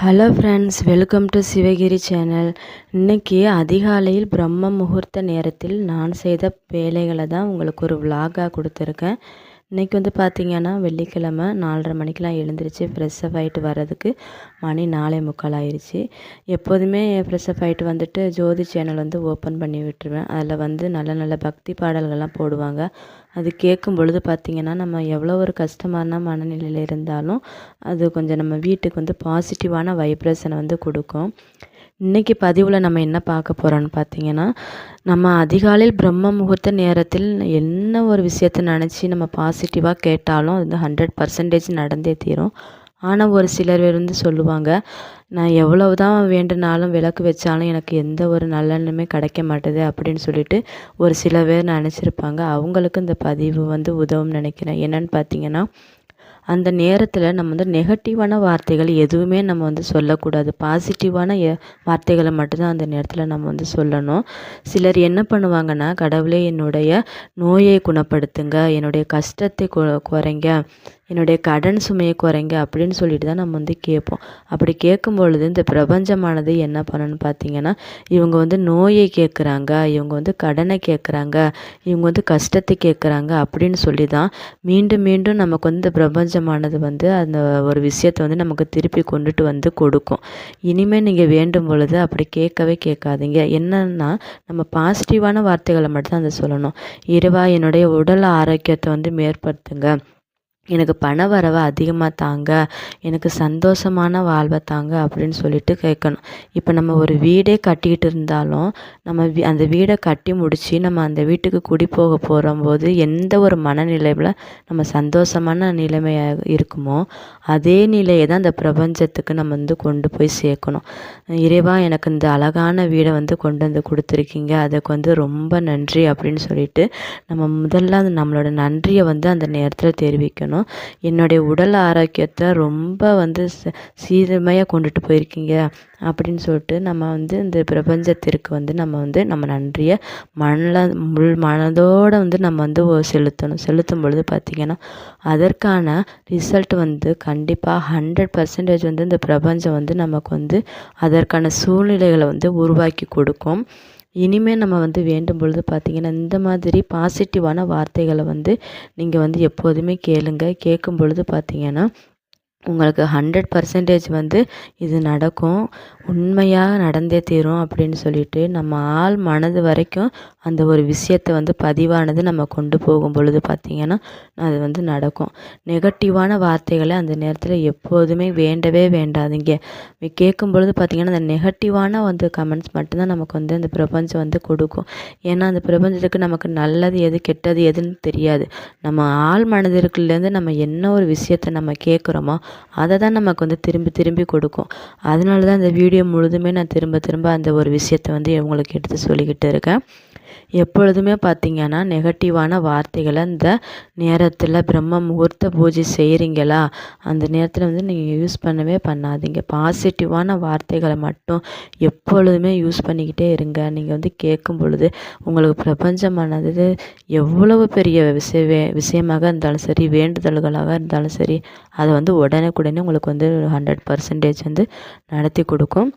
Hello friends, welcome to Sivagiri channel. இன்றைக்கி அதிகாலையில் பிரம்ம முகூர்த்த நேரத்தில் நான் செய்த வேலைகளை தான் உங்களுக்கு ஒரு விலாகாக கொடுத்துருக்கேன். இன்றைக்கி வந்து பார்த்திங்கன்னா வெள்ளிக்கிழமை 4:30 மணிக்கெலாம் எழுந்திரிச்சு ஃப்ரெஷ்ஷப் ஆகிட்டு வர்றதுக்கு மணி 4:45 ஆயிடுச்சு. எப்போதுமே ஃப்ரெஷ்ஷப் ஆகிட்டு வந்துட்டு ஜோதி சேனல் வந்து ஓப்பன் பண்ணி விட்டுருவேன். அதில் வந்து நல்ல நல்ல பக்தி பாடல்கள்லாம் போடுவாங்க. அது கேட்கும் பொழுது பார்த்திங்கன்னா நம்ம எவ்வளோ ஒரு கஷ்டமான மனநிலையில் இருந்தாலும் அது கொஞ்சம் நம்ம வீட்டுக்கு வந்து பாசிட்டிவான வைப்ரேஷனை வந்து கொடுக்கும். இன்றைக்கி பதிவில் நம்ம என்ன பார்க்க போகிறோன்னு பார்த்திங்கன்னா, நம்ம அதிகாலையில் பிரம்ம முகூர்த்த நேரத்தில் என்ன ஒரு விஷயத்தை நினச்சி நம்ம பாசிட்டிவாக கேட்டாலும் அது 100% நடந்தே தீரும். ஆனால் ஒரு சிலர் வந்து சொல்லுவாங்க, நான் எவ்வளவு தான் வேண்டுனாலும் விளக்கு வச்சாலும் எனக்கு எந்த ஒரு நல்லெண்ணமே கிடைக்க மாட்டுது அப்படின்னு சொல்லிட்டு ஒரு சில பேர் நினச்சிருப்பாங்க. அவங்களுக்கு இந்த பதிவு வந்து உதவும்னு நினைக்கிறேன். என்னென்னு பார்த்தீங்கன்னா, அந்த நேரத்தில் நம்ம வந்து நெகட்டிவான வார்த்தைகள் எதுவுமே நம்ம வந்து சொல்லக்கூடாது. பாசிட்டிவான வார்த்தைகளை மட்டும்தான் அந்த நேரத்தில் நம்ம வந்து சொல்லணும். சிலர் என்ன பண்ணுவாங்கன்னா, கடவுளே என்னுடைய நோயை குணப்படுத்துங்க, என்னுடைய கஷ்டத்தை குறைங்க, என்னுடைய கடன் சுமையை குறைங்க அப்படின்னு சொல்லிட்டு தான் நம்ம வந்து கேட்போம். அப்படி கேட்கும் பொழுது இந்த பிரபஞ்சமானது என்ன பண்ணணும்னு பார்த்தீங்கன்னா, இவங்க வந்து நோயை கேட்குறாங்க, இவங்க வந்து கடனை கேட்குறாங்க, இவங்க வந்து கஷ்டத்தை கேட்குறாங்க அப்படின்னு சொல்லி தான் மீண்டும் மீண்டும் நமக்கு வந்து பிரபஞ்சமானது வந்து அந்த ஒரு விஷயத்தை வந்து நமக்கு திருப்பி கொண்டுட்டு வந்து கொடுக்கும். இனிமேல் நீங்கள் வேண்டும் பொழுது அப்படி கேட்கவே கேட்காதீங்க. என்னன்னா, நம்ம பாசிட்டிவான வார்த்தைகளை மட்டும்தான் அதை சொல்லணும். இறைவா, என்னுடைய உடல் ஆரோக்கியத்தை வந்து மேற்படுத்துங்க, எனக்கு பண வரவை அதிகமாக தாங்க, எனக்கு சந்தோஷமான வாழ்வை தாங்க அப்படின்னு சொல்லிட்டு கேட்கணும். இப்போ நம்ம ஒரு வீடே கட்டிக்கிட்டு இருந்தாலும் நம்ம அந்த வீடை கட்டி முடித்து நம்ம அந்த வீட்டுக்கு குடி போக போகும்போது எந்த ஒரு மனநிலையில் நம்ம சந்தோஷமான நிலைமையாக இருக்குமோ அதே நிலையை தான் அந்த பிரபஞ்சத்துக்கு நம்ம வந்து கொண்டு போய் சேர்க்கணும். இறைவா, எனக்கு இந்த அழகான வீடை வந்து கொண்டு வந்து கொடுத்துருக்கீங்க, அதுக்கு வந்து ரொம்ப நன்றி அப்படின்னு சொல்லிட்டு நம்ம முதல்ல நம்மளோட நன்றியை வந்து அந்த நேரத்தில் தெரிவிக்கணும். என்னுடைய உடல் ஆரோக்கியத்தை ரொம்ப வந்து சீரமையாக கொண்டுட்டு போயிருக்கீங்க அப்படின்னு சொல்லிட்டு நம்ம வந்து இந்த பிரபஞ்சத்திற்கு வந்து நம்ம நன்றியை முழு மனதோடு வந்து நம்ம வந்து செலுத்தும் பொழுது பார்த்திங்கன்னா அதற்கான ரிசல்ட் வந்து கண்டிப்பாக 100% வந்து இந்த பிரபஞ்சம் வந்து நமக்கு வந்து அதற்கான சூழ்நிலைகளை வந்து உருவாக்கி கொடுக்கும். இனிமேல் நம்ம வந்து வேண்டும் பொழுது பார்த்திங்கன்னா இந்த மாதிரி பாசிட்டிவான வார்த்தைகளை வந்து நீங்கள் வந்து எப்போதுமே கேட்கும் பொழுது பார்த்திங்கன்னா உங்களுக்கு 100% வந்து இது நடக்கும், உண்மையாக நடந்தே தீரும் அப்படின்னு சொல்லிட்டு நம்ம ஆள் மனது வரைக்கும் அந்த ஒரு விஷயத்தை வந்து பதிவானது நம்ம கொண்டு போகும் பொழுது பார்த்திங்கன்னா அது வந்து நடக்கும். நெகட்டிவான வார்த்தைகளை அந்த நேரத்தில் எப்போதுமே வேண்டவே வேண்டாதீங்க. கேட்கும் பொழுது பார்த்திங்கன்னா அந்த நெகட்டிவான வந்து கமெண்ட்ஸ் மட்டும்தான் நமக்கு வந்து அந்த பிரபஞ்சம் வந்து கொடுக்கும். ஏன்னா அந்த பிரபஞ்சத்துக்கு நமக்கு நல்லது எது கெட்டது எதுன்னு தெரியாது. நம்ம ஆள் மனதிற்குள்ளேருந்து நம்ம என்ன ஒரு விஷயத்தை நம்ம கேட்குறோமோ அதை தான் நமக்கு வந்து திரும்பி திரும்பி கொடுக்கும். அதனால தான் இந்த வீடியோ முழுதுமே நான் திரும்ப திரும்ப அந்த ஒரு விஷயத்தை வந்து உங்களுக்கு எடுத்து சொல்லிக்கிட்டு இருக்கேன். எப்பொழுதுமே பார்த்திங்கன்னா நெகட்டிவான வார்த்தைகளை இந்த நேரத்தில் பிரம்ம முகூர்த்த பூஜை செய்கிறீங்களா அந்த நேரத்தில் வந்து நீங்கள் யூஸ் பண்ணவே பண்ணாதீங்க. பாசிட்டிவான வார்த்தைகளை மட்டும் எப்பொழுதுமே யூஸ் பண்ணிக்கிட்டே இருங்க. நீங்கள் வந்து கேட்கும் பொழுது உங்களுக்கு பிரபஞ்சமானது எவ்வளவு பெரிய விஷயமாக இருந்தாலும் சரி, வேண்டுதல்களாக இருந்தாலும் சரி, அதை வந்து உடனுக்குடனே உங்களுக்கு வந்து 100% வந்து நடத்தி கொடுக்கும்.